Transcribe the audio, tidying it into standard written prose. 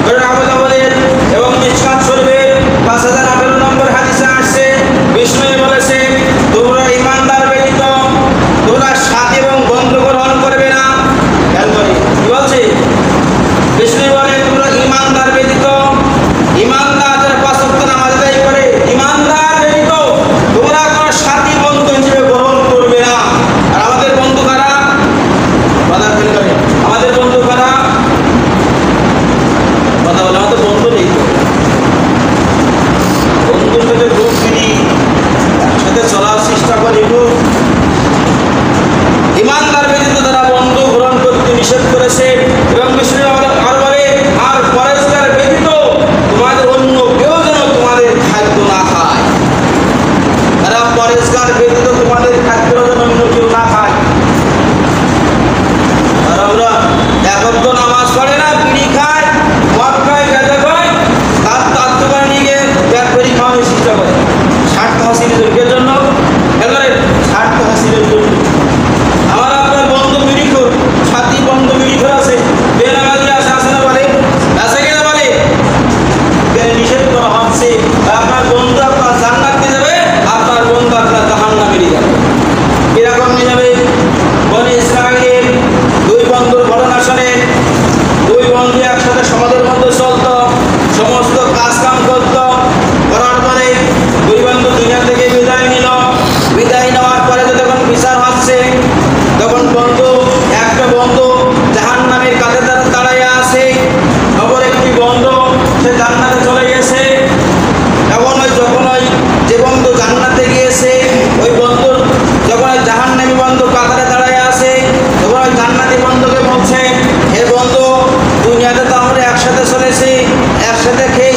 আবু দাউদের এবং মিশকাত শরীফের 5018 নম্বর হাদিসে আসছে, বিষ্ণু বলেছে, তোমরা ঈমানদার ব্যতীত তোমরা সাথী এবং বন্ধু গ্রহণ করবে না। খেয়াল করি কি বলছে, বিষ্ণু বলে তোমরা ঈমানদার ব্যতীত, ঈমানদার যারা 5 ওয়াক্ত নামাজ আদায় করে, ঈমানদার ব্যতীত তোমরা কোনো সাথী বন্ধু হিসেবে গ্রহণ করবে না। আর আমাদের বন্ধু কারা? কথা খেয়াল করে, আমাদের বন্ধু কারা? কথা বলে আমাদের বন্ধু নেই, বন্ধুর সাথে গ্রুপ ফিরি, একসাথে চলার চেষ্টা করি। ঈমানদার ব্যতীত তারা বন্ধু গ্রহণ করতে নিষেধ করেছে। এবং বিষ্ণু আর বলে, আর পরেশগার ব্যতীত তোমাদের অন্য কেউ যেন তোমাদের খাদ্য না খায়। তারা পরেশগার ব্যতীত তোমাদের খাদ্য যেন অন্য কেউ না খায়। আর আমরা এখন তো নামাজ পড়ে না, বিড়ি খায়, মদ খায়, গাঁজা খায়, তার দোকানে নিয়ে গিয়ে ব্যাগ করে খাওয়ানোর চেষ্টা করে স্বার্থ হাসিলের জন্য। এবারে স্বার্থ হাসিলের জন্য আমার আপনার বন্ধু বিড়িখোর, সাথী বন্ধু বিড়িখোর আছে, বেনামাজি আছে, আসে না বলে, আছে কিনা বলে, নিষেধ করা হচ্ছে। আপনার বন্ধু আপনার জান্নাত নিয়ে যাবে, আপনার বন্ধু আপনার জাহান্নামে নিয়ে যাবে। কিরকম নিয়ে যাবে? বনি ইসরাঈলের 2 বন্ধুর ঘটনা শোনে। 2 বন্ধু একসাথে সমাজের মধ্যে চলত, সমস্ত কাজ কাম করত। করার পরে 2 বন্ধু দুনিয়া থেকে বিদায় নিল। বিদায় নেওয়ার পরে যখন বিচার হচ্ছে, তখন একটা বন্ধু জাহান্নামের কাছে দাঁড়াইয়া আছে, অপর একটি বন্ধু সে জান্নাতে চলে গেছে। এখন যে বন্ধু জান্নাতে গিয়েছে, ওই বন্ধুর যখন ওই জাহান্নামী বন্ধু কাতারে দাঁড়াইয়া আছে, তখন ওই জান্নাতি বন্ধুকে বলছে, হে বন্ধু, দুনিয়াতে তো আমরা একসাথে চলেছি, একসাথে খেয়ে